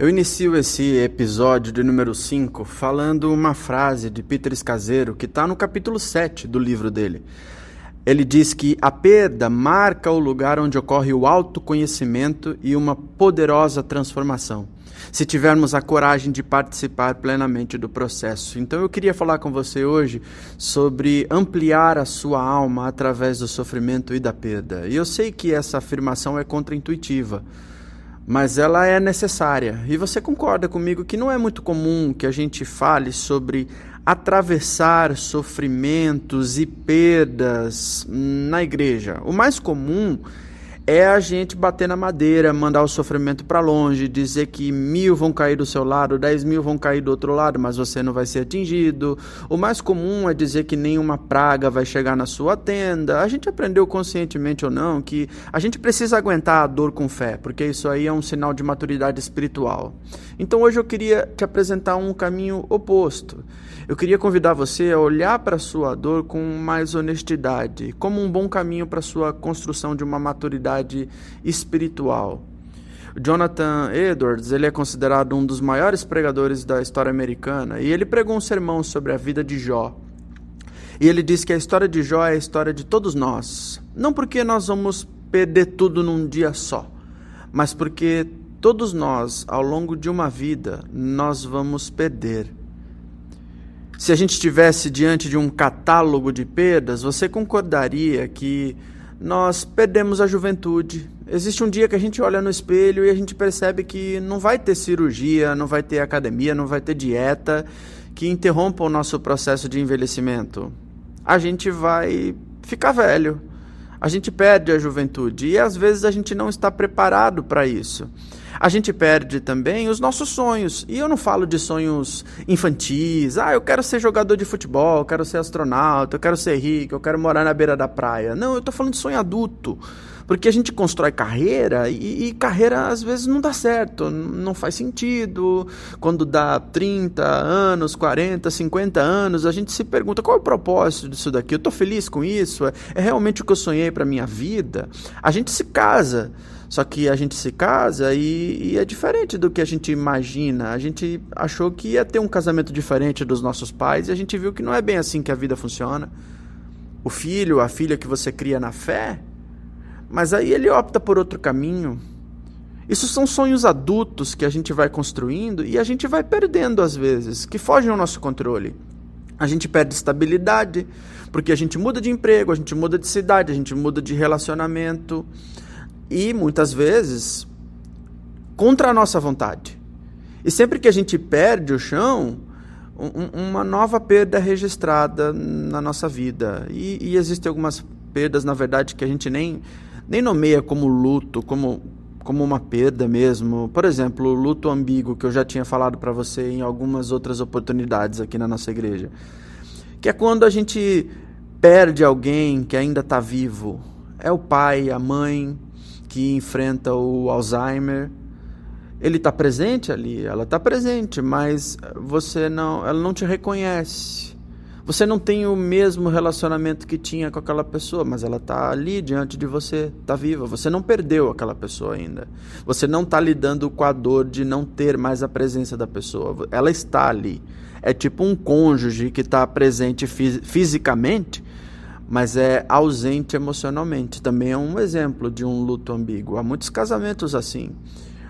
Eu inicio esse episódio de número 5 falando uma frase de Peter Scazzero que está no capítulo 7 do livro dele. Ele diz que a perda marca o lugar onde ocorre o autoconhecimento e uma poderosa transformação, se tivermos a coragem de participar plenamente do processo. Então eu queria falar com você hoje sobre ampliar a sua alma através do sofrimento e da perda. E eu sei que essa afirmação é contraintuitiva, mas ela é necessária. E você concorda comigo que não é muito comum que a gente fale sobre atravessar sofrimentos e perdas na igreja. O mais comum é a gente bater na madeira, mandar o sofrimento para longe, dizer que 1000 vão cair do seu lado, 10.000 vão cair do outro lado, mas você não vai ser atingido. O mais comum é dizer que nenhuma praga vai chegar na sua tenda. A gente aprendeu conscientemente ou não que a gente precisa aguentar a dor com fé, porque isso aí é um sinal de maturidade espiritual. Então hoje eu queria te apresentar um caminho oposto. Eu queria convidar você a olhar para a sua dor com mais honestidade, como um bom caminho para a sua construção de uma maturidade espiritual. Jonathan Edwards, ele é considerado um dos maiores pregadores da história americana, e ele pregou um sermão sobre a vida de Jó. E ele diz que a história de Jó é a história de todos nós, não porque nós vamos perder tudo num dia só, mas porque todos nós, ao longo de uma vida, nós vamos perder. Se a gente estivesse diante de um catálogo de perdas, você concordaria que nós perdemos a juventude. Existe um dia que a gente olha no espelho e a gente percebe que não vai ter cirurgia, não vai ter academia, não vai ter dieta que interrompa o nosso processo de envelhecimento. A gente vai ficar velho, a gente perde a juventude e às vezes a gente não está preparado para isso. A gente perde também os nossos sonhos, e eu não falo de sonhos infantis, eu quero ser jogador de futebol, eu quero ser astronauta, eu quero ser rico, eu quero morar na beira da praia. Não, eu estou falando de sonho adulto, porque a gente constrói carreira e carreira às vezes não dá certo, não faz sentido. Quando dá 30 anos, 40, 50 anos, a gente se pergunta qual é o propósito disso daqui, eu estou feliz com isso? É realmente o que eu sonhei para a minha vida? A gente se casa. Só que a gente se casa e é diferente do que a gente imagina. A gente achou que ia ter um casamento diferente dos nossos pais e a gente viu que não é bem assim que a vida funciona. O filho, a filha que você cria na fé, mas aí ele opta por outro caminho. Isso são sonhos adultos que a gente vai construindo e a gente vai perdendo às vezes, que fogem ao nosso controle. A gente perde estabilidade, porque a gente muda de emprego, a gente muda de cidade, a gente muda de relacionamento. E muitas vezes contra a nossa vontade. E sempre que a gente perde o chão, uma nova perda é registrada na nossa vida. E existem algumas perdas, na verdade, que a gente nem nomeia como luto, como uma perda mesmo. Por exemplo, o luto ambíguo, que eu já tinha falado para você em algumas outras oportunidades aqui na nossa igreja. Que é quando a gente perde alguém que ainda está vivo. É o pai, a mãe que enfrenta o Alzheimer. Ele está presente ali, ela está presente, mas ela não te reconhece. Você não tem o mesmo relacionamento que tinha com aquela pessoa, mas ela está ali diante de você, está viva. Você não perdeu aquela pessoa ainda. Você não está lidando com a dor de não ter mais a presença da pessoa. Ela está ali. É tipo um cônjuge que está presente fisicamente, mas é ausente emocionalmente. Também é um exemplo de um luto ambíguo. Há muitos casamentos assim,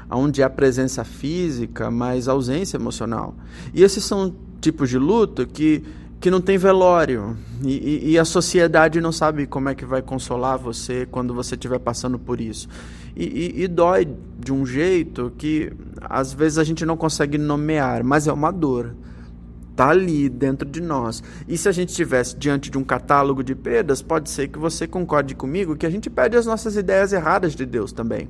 onde há presença física, mas ausência emocional. E esses são tipos de luto que não tem velório. E a sociedade não sabe como é que vai consolar você quando você estiver passando por isso. E dói de um jeito que às vezes a gente não consegue nomear, mas é uma dor. Está ali dentro de nós. E se a gente estivesse diante de um catálogo de perdas, pode ser que você concorde comigo que a gente perde as nossas ideias erradas de Deus também.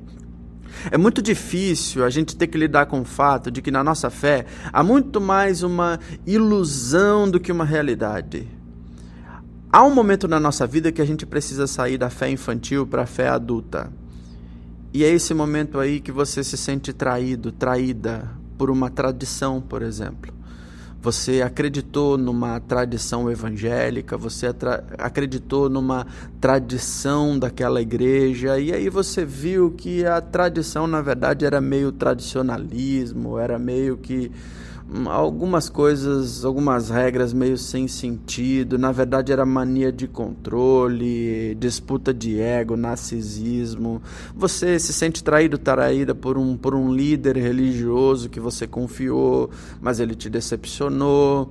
É muito difícil a gente ter que lidar com o fato de que na nossa fé há muito mais uma ilusão do que uma realidade. Há um momento na nossa vida que a gente precisa sair da fé infantil para a fé adulta. E é esse momento aí que você se sente traído, traída por uma tradição, por exemplo. você acreditou numa tradição evangélica, você acreditou numa tradição daquela igreja, e aí você viu que a tradição, na verdade, era meio tradicionalismo, era meio que algumas coisas, algumas regras meio sem sentido, na verdade era mania de controle, disputa de ego, narcisismo. Você se sente traída por um líder religioso que você confiou, mas ele te decepcionou.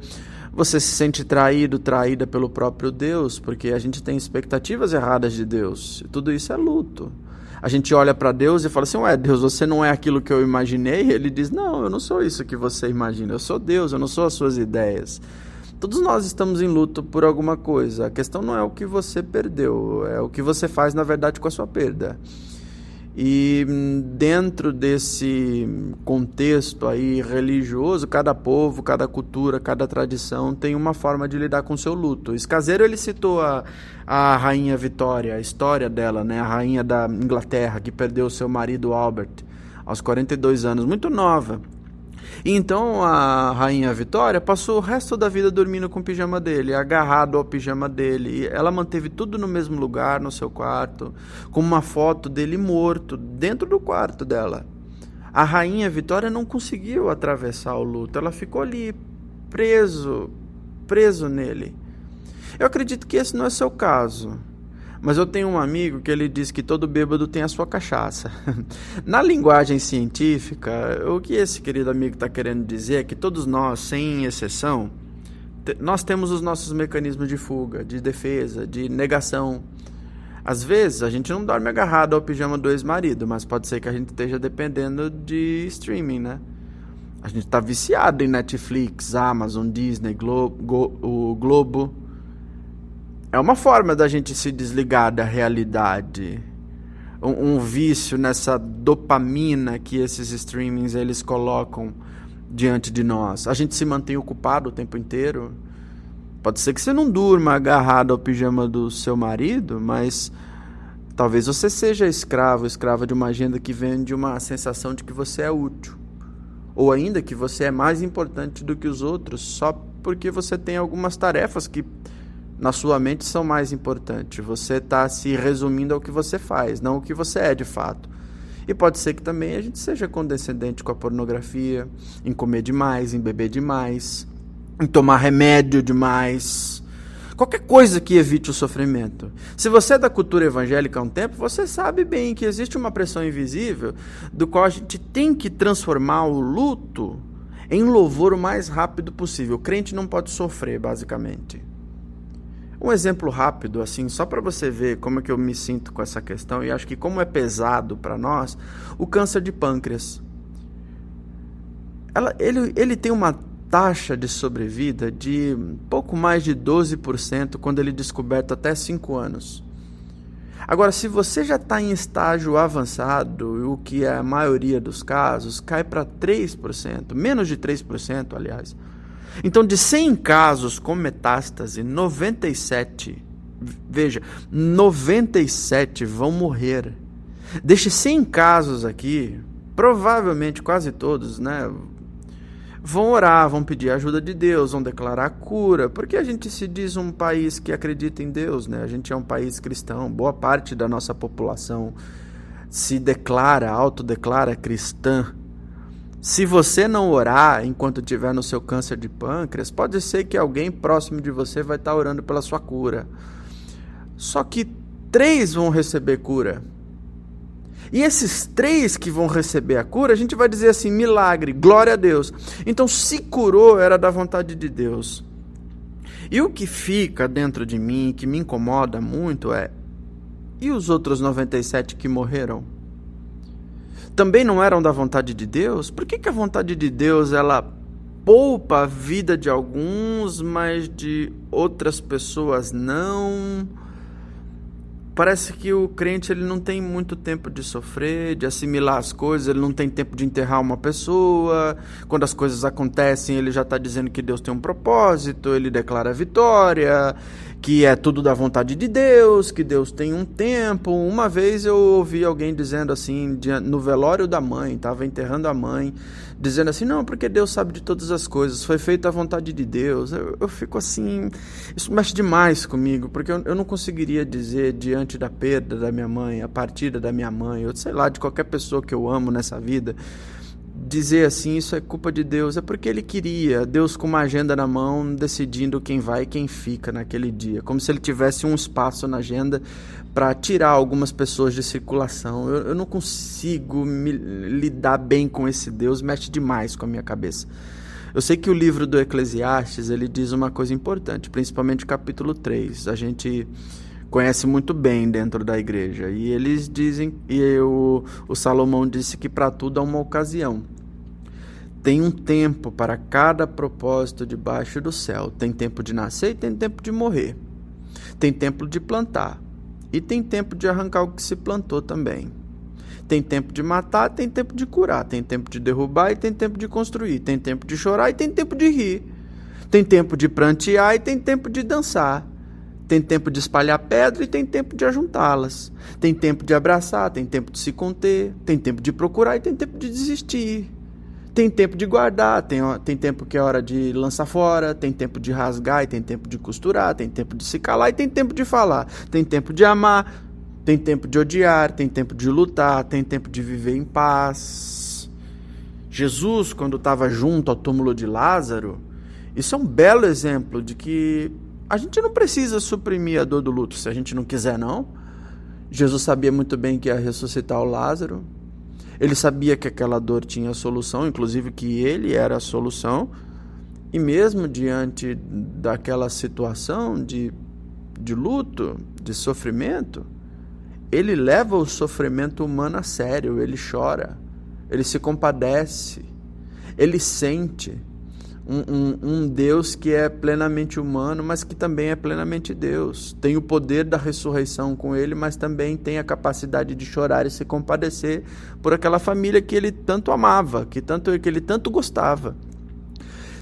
Você se sente traída pelo próprio Deus, porque a gente tem expectativas erradas de Deus. Tudo isso é luto. A gente olha para Deus e fala assim, ué, Deus, você não é aquilo que eu imaginei? E ele diz, não, eu não sou isso que você imagina, eu sou Deus, eu não sou as suas ideias. Todos nós estamos em luto por alguma coisa. A questão não é o que você perdeu, é o que você faz, na verdade, com a sua perda. E dentro desse contexto aí religioso, cada povo, cada cultura, cada tradição tem uma forma de lidar com o seu luto. Escaseiro, ele citou a rainha Vitória, a história dela, né? A rainha da Inglaterra, que perdeu seu marido Albert aos 42 anos, muito nova. E então a rainha Vitória passou o resto da vida dormindo com o pijama dele, agarrado ao pijama dele. Ela manteve tudo no mesmo lugar, no seu quarto, com uma foto dele morto dentro do quarto dela. A rainha Vitória não conseguiu atravessar o luto, ela ficou ali preso nele. Eu acredito que esse não é seu caso. Mas eu tenho um amigo que ele diz que todo bêbado tem a sua cachaça. Na linguagem científica, o que esse querido amigo está querendo dizer é que todos nós, sem exceção, nós temos os nossos mecanismos de fuga, de defesa, de negação. Às vezes, a gente não dorme agarrado ao pijama do ex-marido, mas pode ser que a gente esteja dependendo de streaming, né? A gente está viciado em Netflix, Amazon, Disney, o Globo. É uma forma da gente se desligar da realidade. Um vício nessa dopamina que esses streamings eles colocam diante de nós. A gente se mantém ocupado o tempo inteiro. Pode ser que você não durma agarrado ao pijama do seu marido, mas talvez você seja escrava de uma agenda que vem de uma sensação de que você é útil. Ou ainda que você é mais importante do que os outros, só porque você tem algumas tarefas que na sua mente são mais importantes. Você está se resumindo ao que você faz, não ao que você é de fato. E pode ser que também a gente seja condescendente com a pornografia, em comer demais, em beber demais, em tomar remédio demais. Qualquer coisa que evite o sofrimento. Se você é da cultura evangélica há um tempo, você sabe bem que existe uma pressão invisível do qual a gente tem que transformar o luto em louvor o mais rápido possível. O crente não pode sofrer, basicamente. Um exemplo rápido, assim, só para você ver como é que eu me sinto com essa questão, e acho que como é pesado para nós, o câncer de pâncreas. Ele tem uma taxa de sobrevida de pouco mais de 12% quando ele é descoberto até 5 anos. Agora, se você já está em estágio avançado, o que é a maioria dos casos, cai para 3%, menos de 3%, aliás. Então, de 100 casos com metástase, 97 vão morrer. Destes 100 casos aqui, provavelmente quase todos, né, vão orar, vão pedir a ajuda de Deus, vão declarar cura, porque a gente se diz um país que acredita em Deus, né? A gente é um país cristão, boa parte da nossa população se autodeclara cristã. Se você não orar enquanto estiver no seu câncer de pâncreas, pode ser que alguém próximo de você vai estar orando pela sua cura. Só que 3 vão receber cura. E esses 3 que vão receber a cura, a gente vai dizer assim, milagre, glória a Deus. Então, se curou, era da vontade de Deus. E o que fica dentro de mim, que me incomoda muito é, e os outros 97 que morreram? Também não eram da vontade de Deus? Por que a vontade de Deus, ela poupa a vida de alguns, mas de outras pessoas não? Parece que o crente ele não tem muito tempo de sofrer, de assimilar as coisas, ele não tem tempo de enterrar uma pessoa. Quando as coisas acontecem, ele já está dizendo que Deus tem um propósito, ele declara a vitória, que é tudo da vontade de Deus, que Deus tem um tempo. Uma vez eu ouvi alguém dizendo assim, no velório da mãe, estava enterrando a mãe dizendo assim, não, porque Deus sabe de todas as coisas, foi feita a vontade de Deus. Eu fico assim, isso mexe demais comigo, porque eu não conseguiria dizer diante da perda da minha mãe, a partida da minha mãe, ou sei lá, de qualquer pessoa que eu amo nessa vida, dizer assim, isso é culpa de Deus, é porque Ele queria, Deus com uma agenda na mão, decidindo quem vai e quem fica naquele dia, como se Ele tivesse um espaço na agenda para tirar algumas pessoas de circulação. Eu não consigo lidar bem com esse Deus, mexe demais com a minha cabeça. Eu sei que o livro do Eclesiastes, ele diz uma coisa importante, principalmente o capítulo 3, a gente conhece muito bem dentro da igreja, e eles dizem, o Salomão disse que para tudo há uma ocasião. Tem um tempo para cada propósito debaixo do céu. Tem tempo de nascer e tem tempo de morrer. Tem tempo de plantar e tem tempo de arrancar o que se plantou também. Tem tempo de matar, tem tempo de curar. Tem tempo de derrubar e tem tempo de construir. Tem tempo de chorar e tem tempo de rir. Tem tempo de prantear e tem tempo de dançar. Tem tempo de espalhar pedra e tem tempo de ajuntá-las. Tem tempo de abraçar, tem tempo de se conter. Tem tempo de procurar e tem tempo de desistir. Tem tempo de guardar, tem tempo que é hora de lançar fora, tem tempo de rasgar e tem tempo de costurar, tem tempo de se calar e tem tempo de falar, tem tempo de amar, tem tempo de odiar, tem tempo de lutar, tem tempo de viver em paz. Jesus, quando estava junto ao túmulo de Lázaro, isso é um belo exemplo de que a gente não precisa suprimir a dor do luto se a gente não quiser, não. Jesus sabia muito bem que ia ressuscitar o Lázaro. Ele sabia que aquela dor tinha solução, inclusive que ele era a solução. E mesmo diante daquela situação de luto, de sofrimento, ele leva o sofrimento humano a sério, ele chora, ele se compadece, ele sente. Um Deus que é plenamente humano, mas que também é plenamente Deus. Tem o poder da ressurreição com ele, mas também tem a capacidade de chorar e se compadecer por aquela família que ele tanto amava, que ele tanto gostava.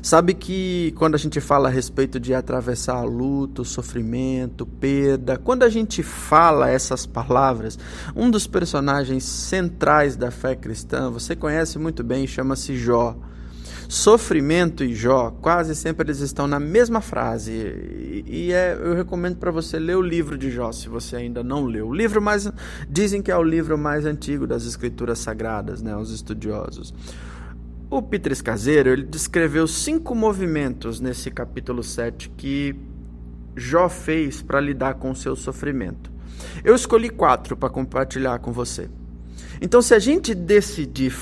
Sabe que quando a gente fala a respeito de atravessar luto, sofrimento, perda, quando a gente fala essas palavras, um dos personagens centrais da fé cristã, você conhece muito bem, chama-se Jó. Sofrimento e Jó, quase sempre eles estão na mesma frase, eu recomendo para você ler o livro de Jó, se você ainda não leu. Dizem que é o livro mais antigo das escrituras sagradas, né, os estudiosos. O Peter Scazzero, ele descreveu 5 movimentos nesse capítulo 7 que Jó fez para lidar com o seu sofrimento. Eu escolhi 4 para compartilhar com você. Então, se a gente decidir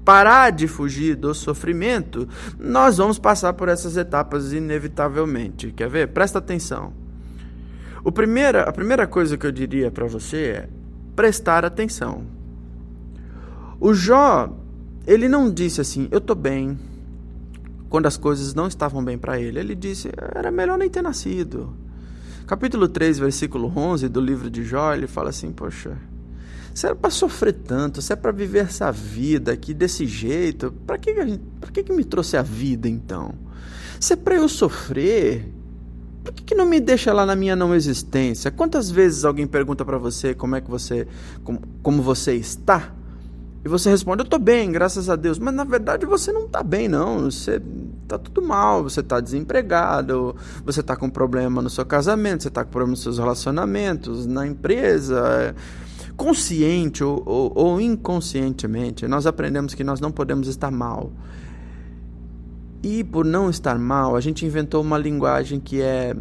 parar de fugir do sofrimento, nós vamos passar por essas etapas inevitavelmente. Quer ver? Presta atenção. A primeira coisa que eu diria para você é prestar atenção. O Jó, ele não disse assim, eu estou bem, quando as coisas não estavam bem para ele. Ele disse, era melhor nem ter nascido. Capítulo 3, versículo 11 do livro de Jó, ele fala assim, poxa, se era para sofrer tanto, se é para viver essa vida aqui desse jeito, para que me trouxe a vida então? Se é para eu sofrer, por que não me deixa lá na minha não existência? Quantas vezes alguém pergunta para você como você está? E você responde, eu estou bem, graças a Deus. Mas na verdade você não está bem não, você está tudo mal, você está desempregado, você está com problema no seu casamento, você está com problema nos seus relacionamentos, na empresa. Consciente ou inconscientemente, nós aprendemos que nós não podemos estar mal. E por não estar mal, a gente inventou uma linguagem que é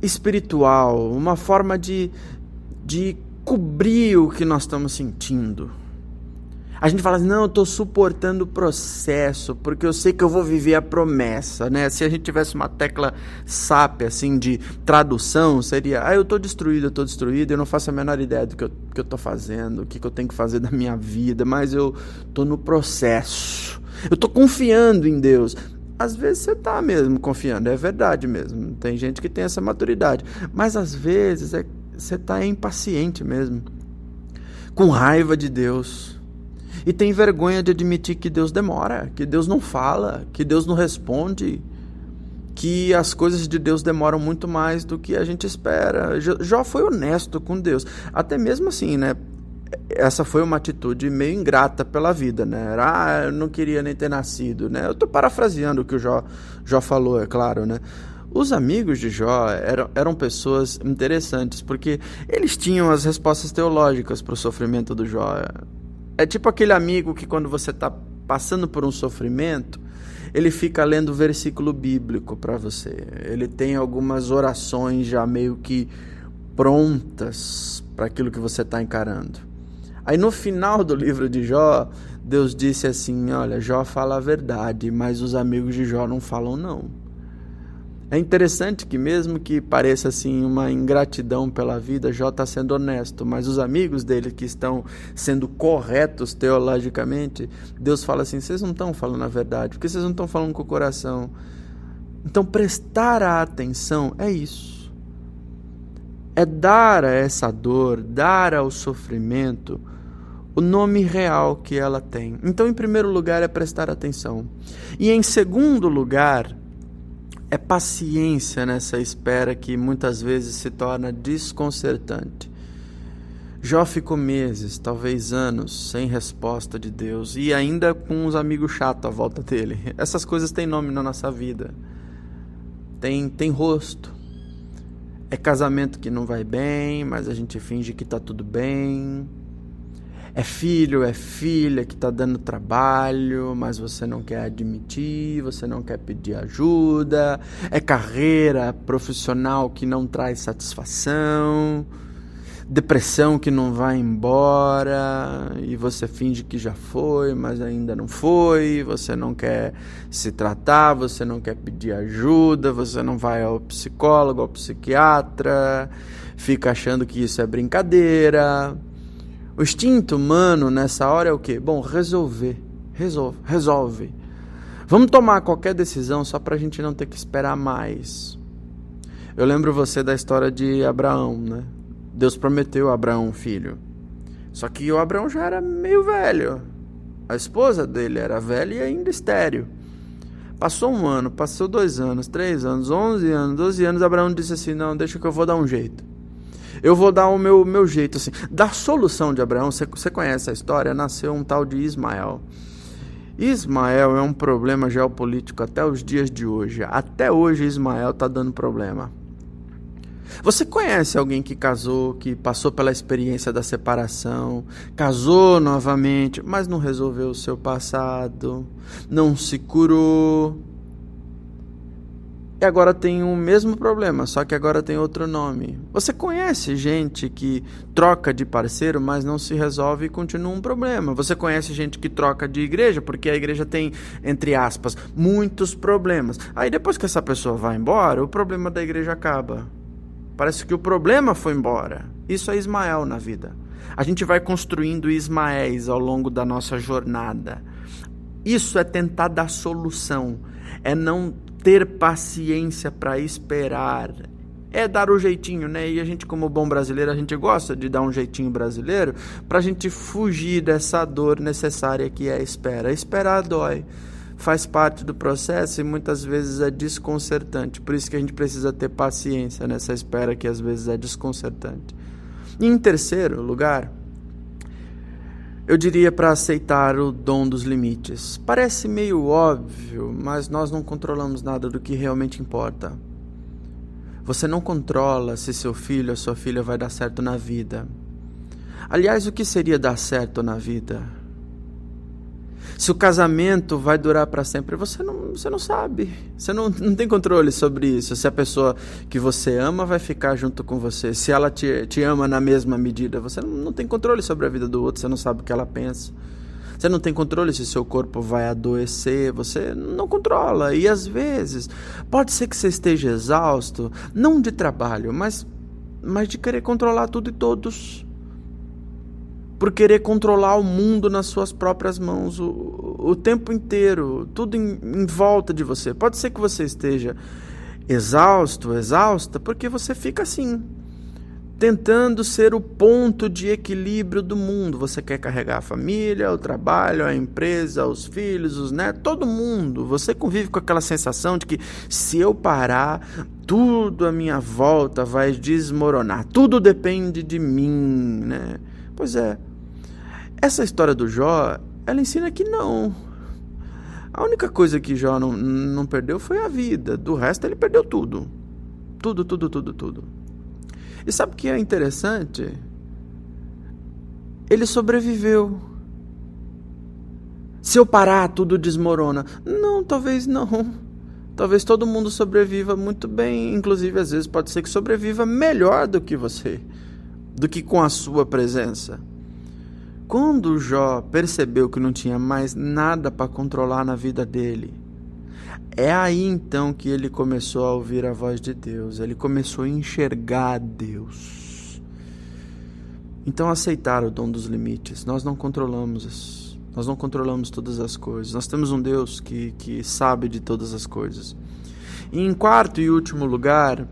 espiritual, uma forma de cobrir o que nós estamos sentindo. A gente fala assim, não, eu estou suportando o processo, porque eu sei que eu vou viver a promessa, né? Se a gente tivesse uma tecla SAP, assim, de tradução, seria, eu estou destruído, eu não faço a menor ideia do que eu estou fazendo, o que eu tenho que fazer da minha vida, mas eu estou no processo, eu estou confiando em Deus. Às vezes você está mesmo confiando, é verdade mesmo, tem gente que tem essa maturidade, mas às vezes você está impaciente mesmo, com raiva de Deus. E tem vergonha de admitir que Deus demora, que Deus não fala, que Deus não responde, que as coisas de Deus demoram muito mais do que a gente espera. Jó foi honesto com Deus. Até mesmo assim, né? essa foi uma atitude meio ingrata pela vida, né? Eu não queria nem ter nascido, né? Eu estou parafraseando o que o Jó falou, é claro, né? Os amigos de Jó eram pessoas interessantes, porque eles tinham as respostas teológicas para o sofrimento do Jó. É tipo aquele amigo que quando você está passando por um sofrimento, ele fica lendo versículo bíblico para você. Ele tem algumas orações já meio que prontas para aquilo que você está encarando. Aí no final do livro de Jó, Deus disse assim, olha, Jó fala a verdade, mas os amigos de Jó não falam não. É interessante que mesmo que pareça assim uma ingratidão pela vida, Jó está sendo honesto, mas os amigos dele que estão sendo corretos teologicamente, Deus fala assim, vocês não estão falando a verdade, porque vocês não estão falando com o coração. Então prestar a atenção é isso. É dar a essa dor, dar ao sofrimento o nome real que ela tem. Então, em primeiro lugar, é prestar atenção. E em segundo lugar, é paciência nessa espera que muitas vezes se torna desconcertante. Jó ficou meses, talvez anos, sem resposta de Deus e ainda com uns amigos chatos à volta dele. Essas coisas têm nome na nossa vida. Tem rosto. É casamento que não vai bem, mas a gente finge que está tudo bem. É filho, é filha que está dando trabalho, mas você não quer admitir, você não quer pedir ajuda. É carreira profissional que não traz satisfação. Depressão que não vai embora e você finge que já foi, mas ainda não foi. Você não quer se tratar, você não quer pedir ajuda, você não vai ao psicólogo, ao psiquiatra, fica achando que isso é brincadeira. O instinto humano nessa hora é o quê? Bom, resolve. Vamos tomar qualquer decisão só para a gente não ter que esperar mais. Eu lembro você da história de Abraão, né? Deus prometeu a Abraão um filho. Só que o Abraão já era meio velho. A esposa dele era velha e ainda estéril. Passou 1 ano, passou 2 anos, 3 anos, 11 anos, 12 anos. Abraão disse assim, não, deixa que eu vou dar um jeito. Eu vou dar o meu jeito, assim. Da solução de Abraão, você conhece a história, nasceu um tal de Ismael. Ismael é um problema geopolítico até os dias de hoje. Até hoje Ismael está dando problema. Você conhece alguém que casou, que passou pela experiência da separação, casou novamente, mas não resolveu o seu passado, não se curou, e agora tem o mesmo problema, só que agora tem outro nome. Você conhece gente que troca de parceiro, mas não se resolve e continua um problema. Você conhece gente que troca de igreja, porque a igreja tem, entre aspas, muitos problemas. Aí depois que essa pessoa vai embora, o problema da igreja acaba. Parece que o problema foi embora. Isso é Ismael na vida. A gente vai construindo Ismaéis ao longo da nossa jornada. Isso é tentar dar solução. É não ter paciência para esperar. É dar o jeitinho, né? E a gente, como bom brasileiro, a gente gosta de dar um jeitinho brasileiro para a gente fugir dessa dor necessária que é a espera. Esperar dói. Faz parte do processo e muitas vezes é desconcertante. Por isso que a gente precisa ter paciência nessa espera que às vezes é desconcertante. E em terceiro lugar, eu diria para aceitar o dom dos limites. Parece meio óbvio, mas nós não controlamos nada do que realmente importa. Você não controla se seu filho ou sua filha vai dar certo na vida. Aliás, o que seria dar certo na vida? Se o casamento vai durar para sempre, você não sabe. Você não tem controle sobre isso. Se a pessoa que você ama vai ficar junto com você. Se ela te ama na mesma medida, você não tem controle sobre a vida do outro. Você não sabe o que ela pensa. Você não tem controle se seu corpo vai adoecer. Você não controla. E às vezes, pode ser que você esteja exausto, não de trabalho, mas de querer controlar tudo e todos. Por querer controlar o mundo nas suas próprias mãos, o tempo inteiro, tudo em volta de você. Pode ser que você esteja exausta, porque você fica assim, tentando ser o ponto de equilíbrio do mundo. Você quer carregar a família, o trabalho, a empresa, os filhos, os netos, todo mundo. Você convive com aquela sensação de que se eu parar, tudo à minha volta vai desmoronar. Tudo depende de mim, né? Pois é. Essa história do Jó, ela ensina que não. A única coisa que Jó não perdeu foi a vida. Do resto, ele perdeu tudo. Tudo. E sabe o que é interessante? Ele sobreviveu. Se eu parar, tudo desmorona. Não, talvez não. Talvez todo mundo sobreviva muito bem. Inclusive, às vezes, pode ser que sobreviva melhor do que você. Do que com a sua presença. Quando Jó percebeu que não tinha mais nada para controlar na vida dele, é aí então que ele começou a ouvir a voz de Deus. Ele começou a enxergar Deus. Então aceitar o dom dos limites. Nós não controlamos isso. Nós não controlamos todas as coisas. Nós temos um Deus que sabe de todas as coisas. E em quarto e último lugar,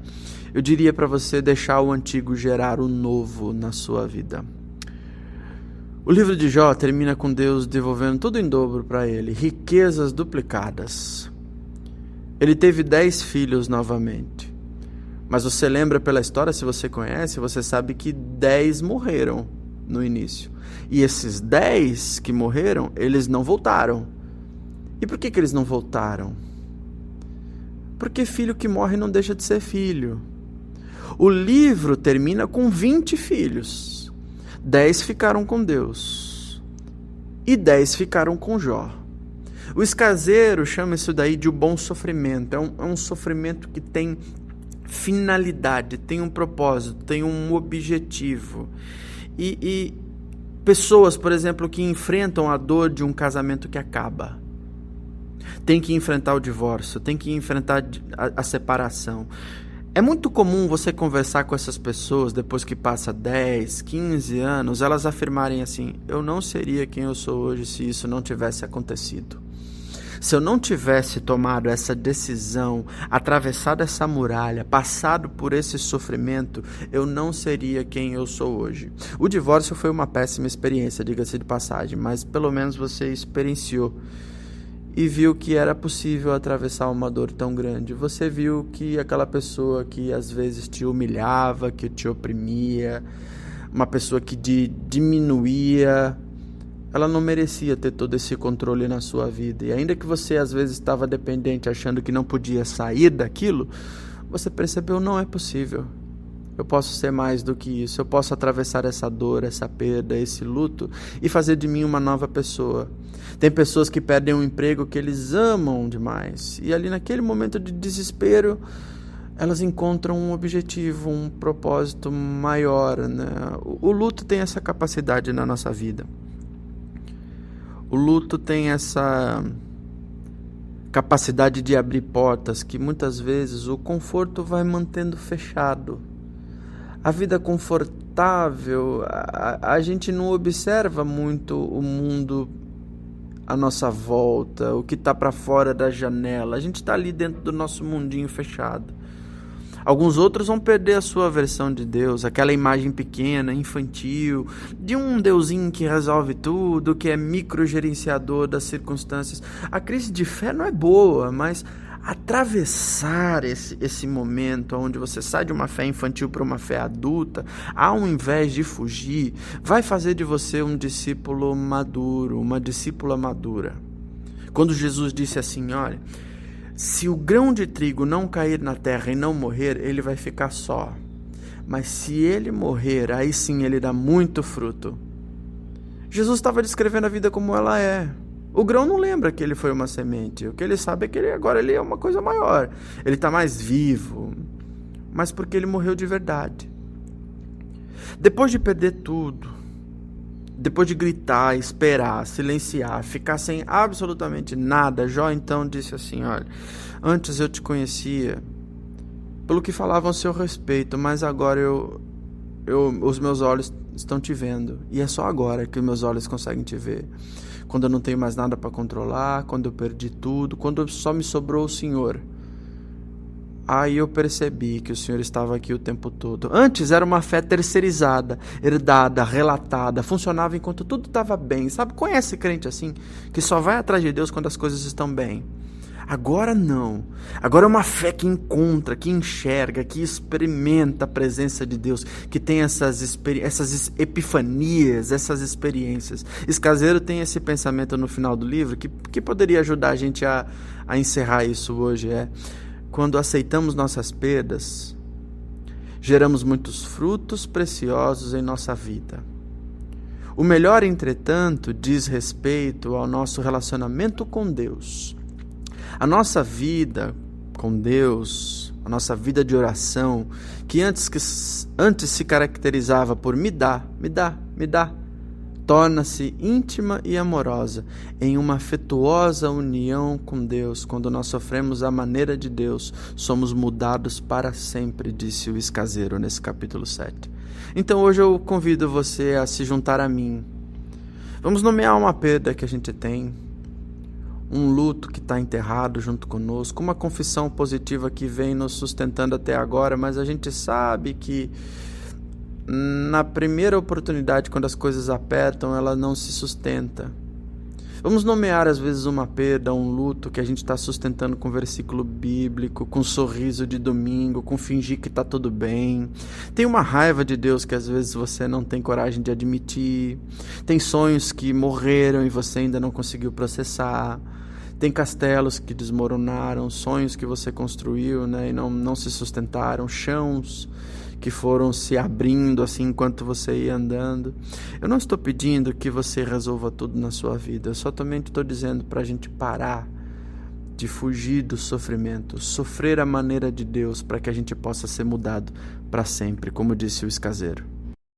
eu diria para você deixar o antigo gerar o novo na sua vida. O livro de Jó termina com Deus devolvendo tudo em dobro para ele, riquezas duplicadas. Ele teve 10 filhos novamente. Mas você lembra pela história, se você conhece, você sabe que 10 morreram no início. E esses 10 que morreram, eles não voltaram. E por que eles não voltaram? Porque filho que morre não deixa de ser filho. O livro termina com 20 filhos. 10 ficaram com Deus e 10 ficaram com Jó. O escaseiro chama isso daí de o bom sofrimento. É um sofrimento que tem finalidade, tem um propósito, tem um objetivo. E pessoas, por exemplo, que enfrentam a dor de um casamento que acaba, tem que enfrentar o divórcio, tem que enfrentar a separação. É muito comum você conversar com essas pessoas depois que passa 10, 15 anos, elas afirmarem assim: eu não seria quem eu sou hoje se isso não tivesse acontecido. Se eu não tivesse tomado essa decisão, atravessado essa muralha, passado por esse sofrimento, eu não seria quem eu sou hoje. O divórcio foi uma péssima experiência, diga-se de passagem, mas pelo menos você experienciou e viu que era possível atravessar uma dor tão grande. Você viu que aquela pessoa que às vezes te humilhava, que te oprimia, uma pessoa que te diminuía, ela não merecia ter todo esse controle na sua vida. E ainda que você às vezes estava dependente, achando que não podia sair daquilo, você percebeu: não é possível. Eu posso ser mais do que isso. Eu posso atravessar essa dor, essa perda, esse luto e fazer de mim uma nova pessoa. Tem pessoas que perdem um emprego que eles amam demais. E ali naquele momento de desespero, elas encontram um objetivo, um propósito maior, né? O luto tem essa capacidade na nossa vida. O luto tem essa capacidade de abrir portas que muitas vezes o conforto vai mantendo fechado. A vida confortável, a gente não observa muito o mundo à nossa volta, o que está para fora da janela. A gente está ali dentro do nosso mundinho fechado. Alguns outros vão perder a sua versão de Deus, aquela imagem pequena, infantil, de um deusinho que resolve tudo, que é microgerenciador das circunstâncias. A crise de fé não é boa, mas atravessar esse momento onde você sai de uma fé infantil para uma fé adulta, ao invés de fugir, vai fazer de você um discípulo maduro, uma discípula madura. Quando Jesus disse assim: olha, se o grão de trigo não cair na terra e não morrer, ele vai ficar só. Mas se ele morrer, aí sim ele dá muito fruto. Jesus estava descrevendo a vida como ela é. O grão não lembra que ele foi uma semente. O que ele sabe é que agora ele é uma coisa maior. Ele está mais vivo. Mas porque ele morreu de verdade. Depois de perder tudo, depois de gritar, esperar, silenciar, ficar sem absolutamente nada, Jó então disse assim: olha, antes eu te conhecia pelo que falavam a seu respeito, mas agora os meus olhos estão te vendo. E é só agora que meus olhos conseguem te ver. Quando eu não tenho mais nada para controlar, quando eu perdi tudo, quando só me sobrou o Senhor. Aí eu percebi que o Senhor estava aqui o tempo todo. Antes era uma fé terceirizada, herdada, relatada, funcionava enquanto tudo estava bem. Sabe, conhece crente assim, que só vai atrás de Deus quando as coisas estão bem. Agora não. Agora é uma fé que encontra, que enxerga, que experimenta a presença de Deus, que tem essas epifanias, essas experiências. Escaseiro tem esse pensamento no final do livro que poderia ajudar a gente a encerrar isso hoje. Quando aceitamos nossas perdas, geramos muitos frutos preciosos em nossa vida. O melhor, entretanto, diz respeito ao nosso relacionamento com Deus. A nossa vida com Deus, a nossa vida de oração, que antes se caracterizava por me dá, torna-se íntima e amorosa em uma afetuosa união com Deus. Quando nós sofremos à maneira de Deus, somos mudados para sempre, disse o Escaseiro nesse capítulo 7. Então hoje eu convido você a se juntar a mim. Vamos nomear uma perda que a gente tem, um luto que está enterrado junto conosco, uma confissão positiva que vem nos sustentando até agora, mas a gente sabe que na primeira oportunidade, quando as coisas apertam, ela não se sustenta. Vamos nomear às vezes uma perda, um luto que a gente está sustentando com versículo bíblico, com sorriso de domingo, com fingir que está tudo bem. Tem uma raiva de Deus que às vezes você não tem coragem de admitir. Tem sonhos que morreram e você ainda não conseguiu processar. Tem castelos que desmoronaram, sonhos que você construiu, e não se sustentaram, chãos que foram se abrindo assim enquanto você ia andando. Eu não estou pedindo que você resolva tudo na sua vida, eu somente estou dizendo para a gente parar de fugir do sofrimento, sofrer à maneira de Deus para que a gente possa ser mudado para sempre, como disse o Escaseiro.